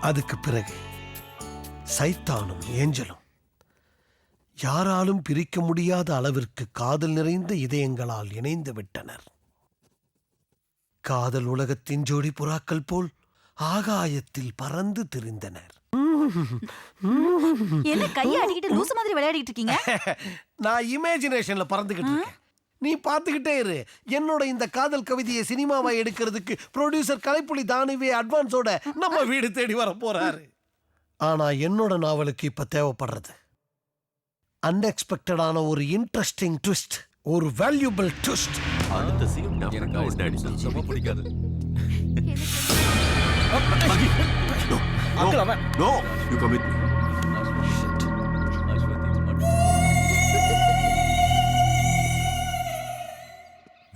அதுக்கு பிறகு சைத்தானும் ஏஞ்சலும் யாராலும் பிரிக்க முடியாத அளவிற்கு காதல் நிறைந்த இதயங்களால் இணைந்து விட்டனர். காதல் உலகத்தின் ஜோடி புறாக்கள் போல் ஆகாயத்தில் பறந்து திரிந்தனர். என்ன கையை அடிக்கிட்டு லூசு மாதிரி விளையாடிட்டு இருக்கீங்க? நான் இமேஜினேஷன்ல பறந்துகிட்டு இருக்கேன். நீ பார்த்துக்கிட்டே இரு. என்னோட இந்த காதல் கவிதையை சினிமாவை எடுக்கிறதுக்கு ப்ரொடியூசர் கலைப்புலி தானுவே அட்வான்ஸோட நம்ம வீடு தேடி வர போறாரு. ஆனா என்னோட நாவலுக்கு இப்ப தேவைப்படுறது அன்எக்ஸ்பெக்டடான ஒரு இன்ட்ரெஸ்டிங் ட்விஸ்ட், ஒரு வேல்யூபிள் ட்விஸ்ட். அடுத்த சீன் எனக்கு ரொம்ப பிடிக்காது. No, you come with me.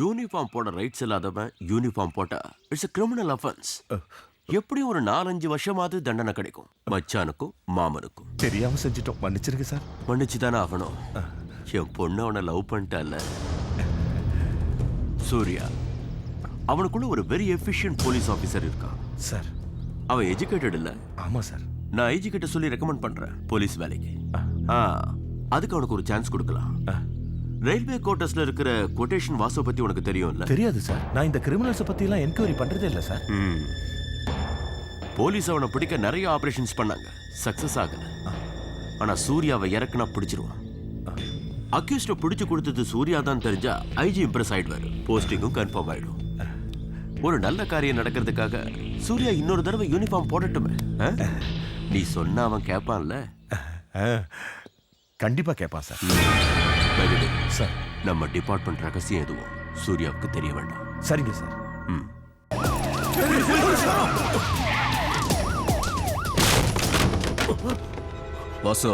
Uniform போட ரைட்ஸ் இல்லாதவன் யூனிஃபார்ம் போட்டா இட்ஸ் a criminal offense. எப்படி ஒரு 4-5 வருஷமாவது தண்டனை கிடைக்கும் மச்சானுக்கும் மாமனுக்கும். தெரியாம செஞ்சிட்டோம், மன்னிச்சிருங்க சார். மன்னிச்சுதானே ஆகணும். என் பொண்ணு அவனை லவ் பண்ணிட்டால சூர்யா. அவனுக்குள்ள ஒரு வெரி எஃபிஷியன்ட் போலீஸ் ஆஃபீஸர் இருக்கான் சார். அவன் எஜுகேட்டட் இல்ல. ஆமா சார். நான் ஐஜி கிட்ட சொல்லி ரெக்கமெண்ட் பண்றேன் போலீஸ் வேலைக்கு. அதுக்கு அவனுக்கு ஒரு சான்ஸ் கொடுக்கலாம். ரயில்வே குவார்ட்டர்ஸ்ல இருக்கிற கொட்டேஷன் வாசு பத்தி உனக்கு தெரியும்ல? தெரியாது சார். நான் இந்த கிரிமினல்ஸ் பத்தி எல்லாம் என்கொயரி பண்றதே இல்ல சார். போலீஸ் அவனை பிடிக்க நிறைய ஆபரேஷன்ஸ் பண்ணாங்க, சக்சஸ் ஆகல. ஆனா சூர்யாவை இறக்குனா பிடிச்சிருவான். அக்யூஸ்ட பிடிச்சு கொடுத்தது சூர்யா தான் தெரிஞ்சா ஐஜி இம்ப்ரெஸ் ஆயிடுவாரு, போஸ்டிங்கும் கன்ஃபார்ம் ஆயிடும். ஒரு நல்ல காரியம் நடக்கிறதுக்காக சூர்யா இன்னொரு தடவை யூனிஃபார்ம் போடட்டுமே. நீ சொன்ன அவன் கேட்பான்ல? கண்டிப்பா கேட்பான் சார். சார், நம்ம டிபார்ட்மெண்ட் ரகசியம் எதுவும் சூர்யாவுக்கு தெரிய வேண்டாம். சரிங்க சார். வாசு,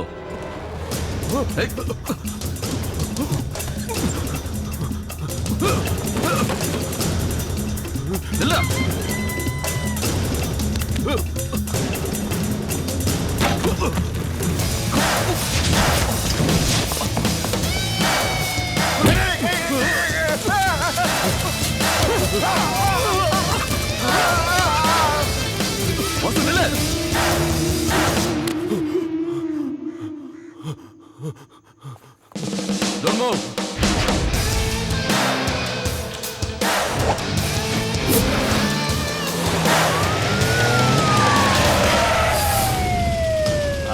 இல்ல Don't move.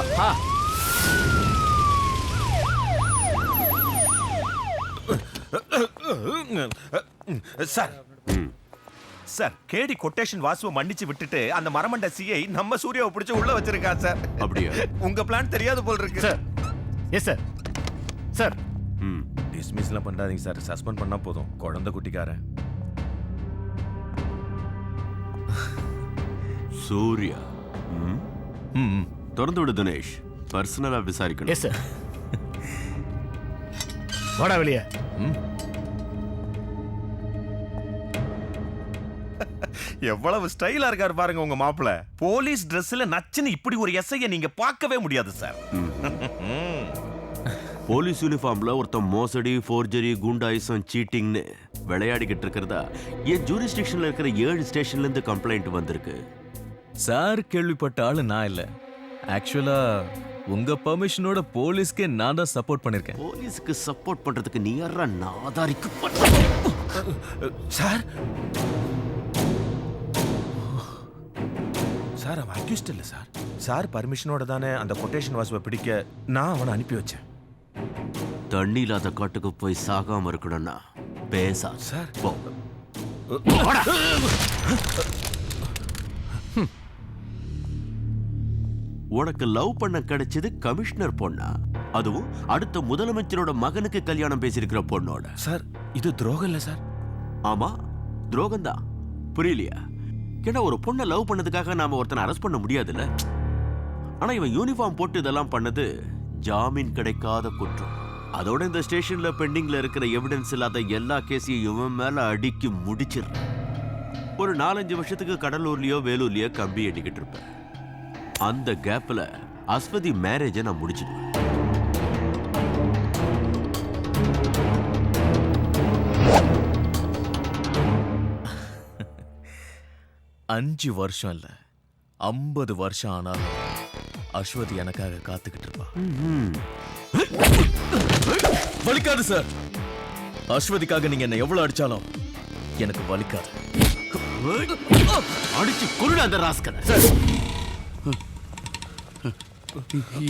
Aha. Sir, sir, கேடி கொட்டேஷன் வாசுவை மன்னிச்சு விட்டுட்டு அந்த மரமண்ட சிஐ நம்ம சூர்யாவை பிடிச்சு உள்ள வச்சிருக்கான் சார். அப்படியா? உங்க பிளான் தெரியாது போல் இருக்கு சார். Yes sir. சார், டிஸ்மிஸ்லாம் பண்ணாதீங்க சார். சஸ்பெண்ட் பண்ணா போதும். குழந்தை குட்டிக்காரன் சூர்யா. திறந்து விடு தினேஷ், பர்சனலா விசாரிக்கணும். Yes sir. வாடா வெளியே. எவ்வளவு ஸ்டைலா இருக்காரு பாருங்க உங்க மாப்பிள. போலீஸ் Dressல நச்சுன்னு இப்படி ஒரு எஸ்ஐய நீங்க பார்க்கவே முடியாது சார். போலீஸ் யூனிஃபார்ம்ல ஒருத்தன் மோசடி, ஃபோர்ஜரி, குண்டாயிசம், சீட்டிங்னு விளையாடிக்கிட்டு இருக்கிறதா என் ஜூரிஸ்டிக்ஷன்ல இருக்கிற 7 ஸ்டேஷன்ல இருந்து கம்ப்ளைண்ட் வந்திருக்கு. சார் கேள்விப்பட்ட ஆளு நான் இல்ல. ஆக்சுவலா உங்க பர்மிஷனோட போலீஸ்க்கே நான் தான் சப்போர்ட் பண்ணிருக்கேன். போலீஸ்க்கு சப்போர்ட் பண்றதுக்கு நீ யாரா நாதாரிக்கு சார்? சார், அவன் அக்யூஸ்ட் இல்ல சார். சார் பர்மிஷனோட தானே அந்த கொட்டேஷன் வாசுவை பிடிக்க நான் அவனை அனுப்பி வச்சேன். தண்ணி இல்லாத காட்டுக்கு போய் சாகாம இருக்கணும்னா பேசா சார். போ. உனக்கு லவ் பண்ண கிடைச்சது கமிஷனர் பொண்ணா? அதுவும் அடுத்த முதலமைச்சரோட மகனுக்கு கல்யாணம் பேசியிருக்கிற பொண்ணோட. சார், இது துரோகம் இல்ல சார். ஆமா, துரோகம் தான். புரியலையா? ஏன்னா ஒரு பொண்ணை லவ் பண்ணதுக்காக நாம ஒருத்தனை அரெஸ்ட் பண்ண முடியாதுல்ல. ஆனா இவன் யூனிஃபார்ம் போட்டு இதெல்லாம் பண்ணது ஜாமீன் கிடைக்காத குற்றம். அதோட இந்த ஸ்டேஷன்ல பெண்டிங்ல இருக்கிற எவிடன்ஸ் இல்லாத எல்லா கேஸையும் இவன் மேல அடுக்கி முடிச்சிடுற. ஒரு 4-5 வருஷத்துக்கு கடலூர்லயோ வேலூர்லயோ கம்பி எண்ணிக்கிட்டு இருப்பேன். அந்த கேப்ல அஸ்வதி மேரேஜை நான் முடிச்சிடுவேன். 5 வருஷம் இல்ல, 50 வருஷம் ஆனாலும் அஸ்வதி எனக்காக காத்துக்கிட்டு இருப்பா. வலிக்காது சார். அஸ்வதிக்காக நீங்க என்ன எவ்வளவு அடிச்சாலும் எனக்கு வலிக்காது. அடிச்சு கொல்லுடா அந்த ராஸ்கலை.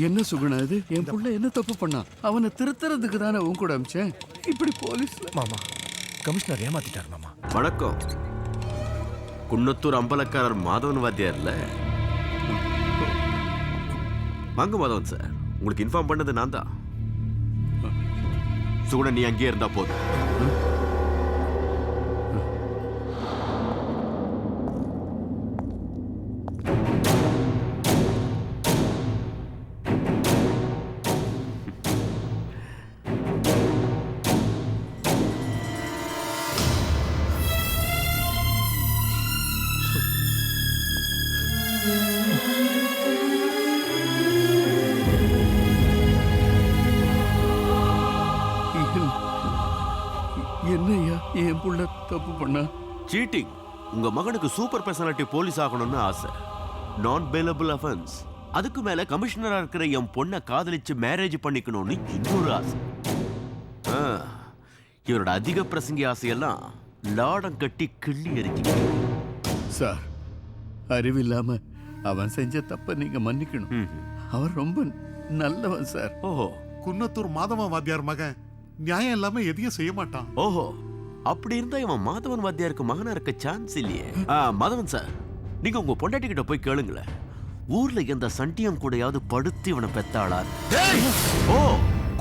என்ன சுகுணா இது? என் புள்ள என்ன தப்பு பண்ணா? அவனை திருத்துறதுக்கு தானே உன் கூட அமிச்சேன். இப்படி போலீஸ்ல மாமா கமிஷனர் ஏமாத்திட்டார் மாமா. வணக்கம். குன்னத்தூர் அம்பலக்காரர் மாதவன் வாத்தியார்ல? வாங்க மாதவன் சார், உங்களுக்கு இன்ஃபார்ம் பண்ணது நான் தான். சுகுணன் நீ அங்கேயே இருந்தா போதும். என்னய்யா என் புள்ள தப்பு பண்ணா? சீட்டிங். உங்க மகனுக்கு சூப்பர் பர்சனாலிட்டி போலீஸ் ஆகணும்னு ஆசை. நான் பேலபிள் அஃபென்ஸ். அதுக்கு மேல கமிஷனரா இருக்கிற என் பொண்ணை காதலிச்சு மேரேஜ் பண்ணிக்கணும்னு இன்னொரு ஆசை. இவரோட அதிக பிரசங்கி ஆசையெல்லாம் லாடம் கட்டி கிள்ளி எரிக்க. சார், அறிவில்லாம அவன் செஞ்ச தப்ப நீங்க மன்னிக்கணும். அவன் ரொம்ப நல்லவன் சார். ஓஹோ குன்னத்தூர் மாதவ வாத்தியார் மகன் நியாயம் இல்லாம எதையும் செய்ய மாட்டான். ஓஹோ, அப்படி இருந்தா இவன் மாதவன் வாத்தியாருக்கு மகனா இருக்க சான்ஸ் இல்லையே. மாதவன் சார், நீங்க உங்க பொண்டாட்டி கிட்ட போய் கேளுங்களேன். ஊர்ல எந்த சண்டியம் கூடயாவது படுத்து இவனை பெத்தாளா? ஓ,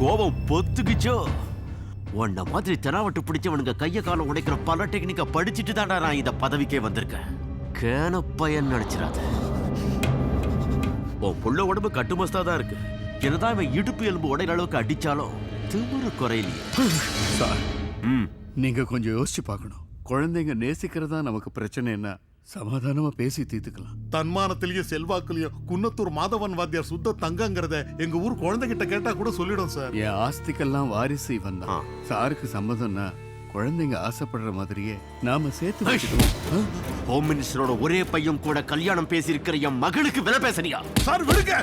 கோபம் பொத்துக்குச்சோ. உன்ன மாதிரி தெனாவட்டு பிடிச்சவனுங்க கைய காலம் உடைக்கிற பல டெக்னிக்க படிச்சுட்டு தான்டா நான் இந்த பதவிக்கே வந்திருக்கேன். கேன பயன் நினைச்சிடாத. உன் புள்ள உடம்பு கட்டுமஸ்தா தான் இருக்கு. என்னதான் இவன் இடுப்பு எலும்பு உடையிற அளவுக்கு அடிச்சாலும் திமிரு குறையிலையே. சார், நீங்க கொஞ்சம் யோசிச்சு பார்க்கணும். குழந்தைங்க நேசிக்கிறதா நமக்கு பிரச்சனைன்னா சமாதானமா பேசி தீர்த்துக்கலாம். தன்மானத்திலயும் செல்வாக்குலயும் குன்னத்தூர் மாதவன் வாத்தியார் சுத்த தங்கங்கிறத எங்க ஊர் குழந்தைகிட்ட கேட்டா கூட சொல்லிடும் சார். என் ஆஸ்திக்கெல்லாம் வாரிசு இவன் தான். சாருக்கு சம்மதம்னா குழந்தைங்க ஆசைப்படுற மாதிரியே நாம சேர்த்து வச்சுக்குவோம். ஹோம் மினிஸ்டரோட ஒரே பையன் கூட கல்யாணம் பேசி இருக்கிற என் மகளுக்கு விலை பேசனியா? சார் விடுங்க.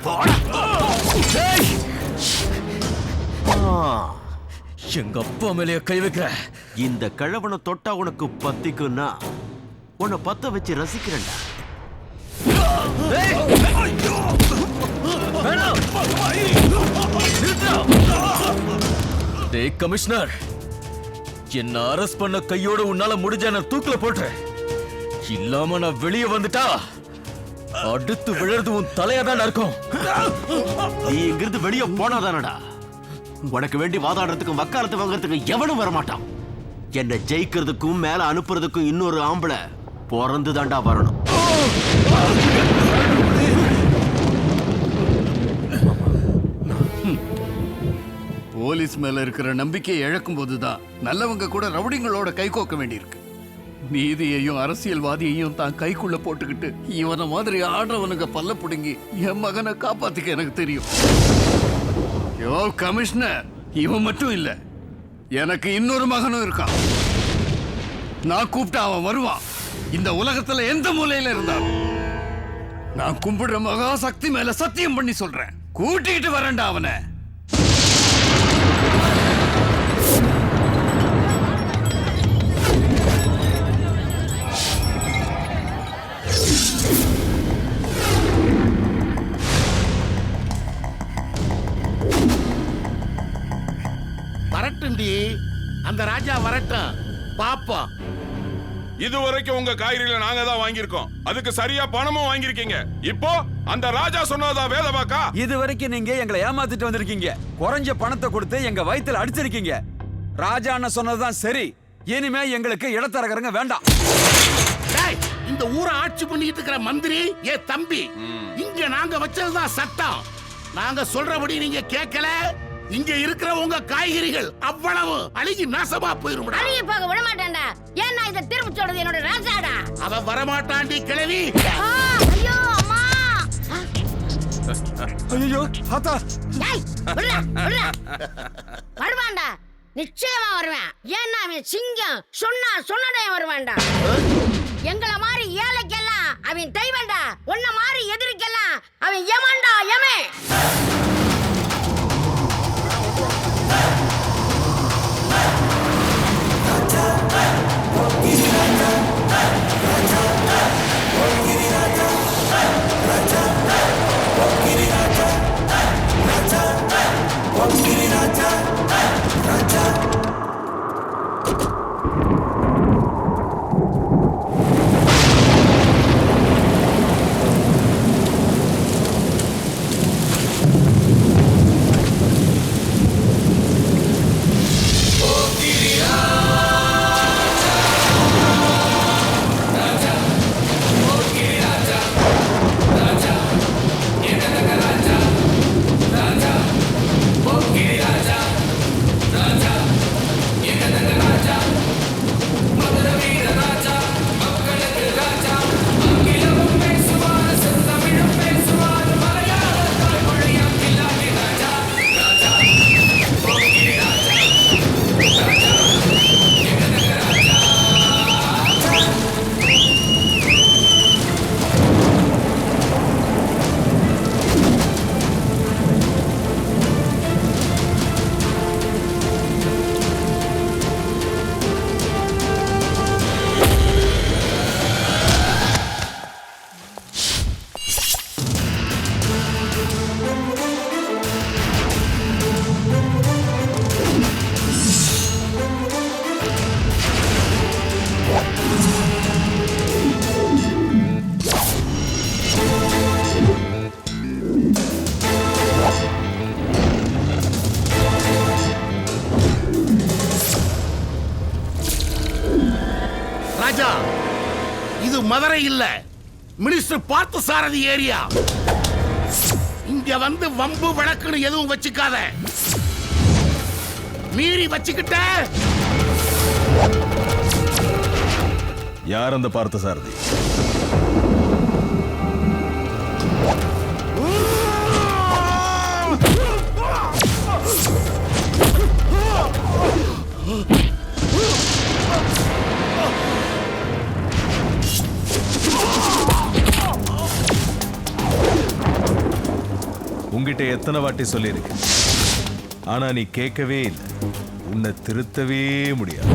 எங்க அப்பா மேலேயே கை வைக்கிற. இந்த கிழவனை தொட்டா உனக்கு பத்திக்குன்னா உன்னை பத்த வச்சு ரசிக்கிறேன்டா. டேய் கமிஷனர், என்ன அரெஸ்ட் பண்ண கையோட உன்னால முடிஞ்ச நான் தூக்குல போட்டுற. இல்லாம நான் வெளியே வந்துட்டா அடுத்து விழுறது உன் தலையாதான் இருக்கும். நீ இங்கிருந்து வெளியே போனாதானடா உனக்கு வேண்டி வாதாடுறதுக்கும் வக்காலத்து வாங்குறதுக்கும் எவனும் வரமாட்டான். என்னை ஜெயிக்கிறதுக்கும் மேல அனுப்புறதுக்கும் இன்னொரு ஆம்பளை பிறந்து தாண்டா வரணும். போலீஸ் மேல இருக்கிற நம்பிக்கையை இழக்கும் போதுதான் நல்லவங்க கூட ரவுடிங்களோட கை கோக்க வேண்டியிருக்கு. நீதியையும் அரசியல்வாதியையும் தான் கைக்குள்ள போட்டுக்கிட்டு இவனை மாதிரி ஆடுறவனுங்க பல்ல புடுங்கி என் மகனை காப்பாத்திக்க எனக்கு தெரியும். யோ கமிஷனர், இவன் மட்டும் இல்ல, எனக்கு இன்னொரு மகனும் இருக்கான். நான் கூப்பிட்டா அவன் வருவான். இந்த உலகத்துல எந்த மூலையில இருந்தாலும் நான் கும்பிடுற மகா சக்தி மேல சத்தியம் பண்ணி சொல்றேன், கூட்டிட்டு வரேன்டா அவனை. வரட்டும்டி, அந்த ராஜா வரட்டும், பாப்போம். இதுவரைக்கும் உங்க காய்கறிகளை நாங்க தான் வாங்கியிருக்கோம். அதுக்கு சரியா பணமும் வாங்கியிருக்கீங்க. இப்போ அந்த ராஜா சொன்னதான் வேலை பாக்கா. இதுவரைக்கும் நீங்க எங்களை ஏமாத்திட்டு வந்திருக்கீங்க. குறைஞ்ச பணத்தை கொடுத்து எங்க வயித்துல அடிச்சிருக்கீங்க. ராஜா அண்ணன் சொன்னதுதான் சரி. இனிமே எங்களுக்கு இடத்தரகருங்க வேண்டாம். இந்த ஊரை ஆட்சி பண்ணிட்டு இருக்கிற மந்திரி ஏ தம்பி, இங்க நாங்க வச்சதுதான் சட்டம். நாங்க சொல்றபடி நீங்க கேட்கல, இங்க இருக்கிற உங்க காய்கறிகள் அவ்வளவு அழுகி நாசமா போயிரும். அழுகி போக விட மாட்டேன்டா. ஏன்னா இத திருப்பி சொல்றது என்னோட ராஜாடா. அவ வரமாட்டாண்டி கிழவி. ஐயோ அம்மா. ஐயோ ஆத்தா. டேய் விடுடா விடுடா. வருவான்டா, நிச்சயமா வருவேன். ஏன்னா அவன் சிங்கம் சொன்னதே வருவான்டா. எங்கள மாதிரி ஏழைக்கெல்லாம் அவன் தெய்வம்டா. உன்ன மாதிரி எதிரிக்கெல்லாம் அவன் ஏமாண்டா ஏமே. ராஜா, இது மதுரை இல்ல, மினிஸ்டர் பார்த்த சாரதி ஏரியா. இங்க வந்து வம்பு வழக்குன்னு எதுவும் வச்சுக்காத. மீறி வச்சுக்கிட்ட. யார் அந்த பார்த்த சாரதி? உங்ககிட்ட எத்தனை வாட்டி சொல்லியிருக்கு, ஆனா நீ கேட்கவே இல்லை. உன்னை திருத்தவே முடியாது.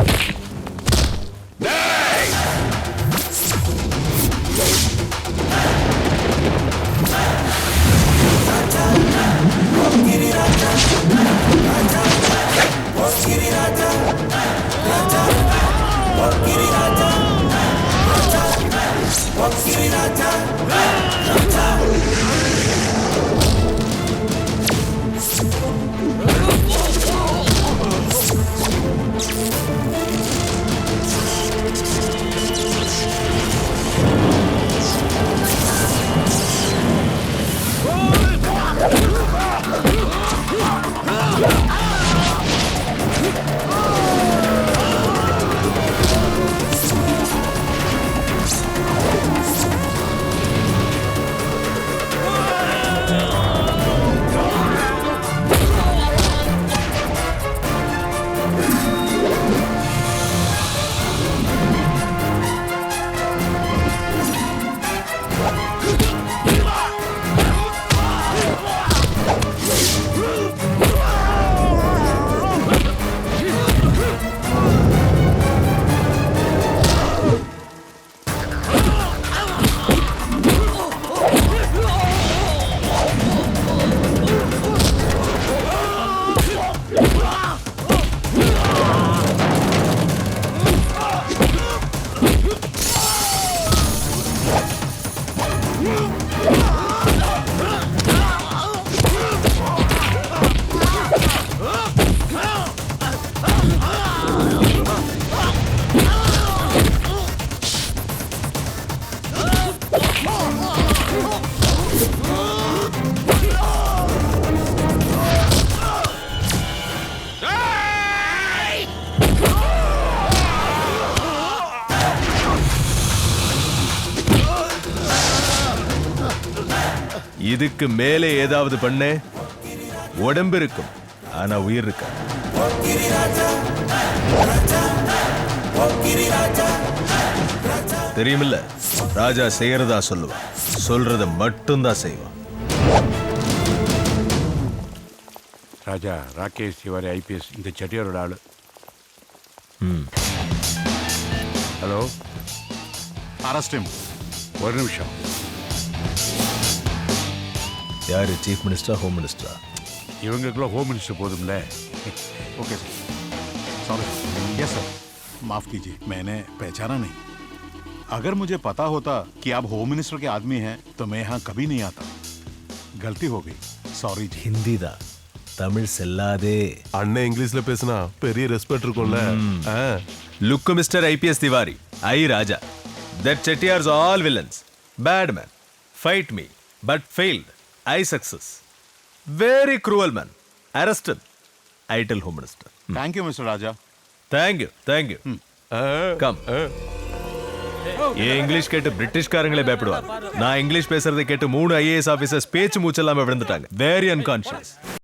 இதுக்கு மேலே ஏதாவது பண்ண உடம்பு இருக்கும், ஆனா உயிர் இருக்காது. தெரியுமில்ல, ராஜா செய்யறதா சொல்லுவான், சொல்றத மட்டும்தான் செய்வான். ராஜா ராகேஷ் திவாரி ஐபிஎஸ் இந்த செட்டியாரோட ஆளு. Hello, arrest him. ஒரு நிமிஷம். யாரு, சீஃப் மினிஸ்டர், ஹோம் மினிஸ்டரா? இவங்களுக்குள்ள ஹோம் மினிஸ்டர் போதும்ல. Okay sir, sorry. Yes sir, माफ कीजिए, मैंने पहचाना नहीं। अगर मुझे पता होता कि आप होम मिनिस्टर के आदमी हैं तो मैं यहाँ कभी नहीं आता। गलती हो गई, सॉरी जी। ஹிந்தி தான், தமிழ் செல்லாதே. அண்ணன் இங்கிலீஷ்ல பேசினா பெரிய ரெஸ்பெக்ட் இருக்கும்ல. Look, Mr. IPS Tiwari, I Raja. That Chettiars all villains. Bad man. Fight me, but failed. I success. Very cruel man. Arrest him. I tell Home Minister. Thank you mister Raja. Thank you, thank you. Come. ஏன் English கேட்டு பிரிட்டிஷ்காரங்களே பயப்படுவாங்க. நான் English பேசுறதை கேட்டு 3 IAS officers பேச்சு மூச்செல்லாம விழுந்துட்டாங்க. Very unconscious.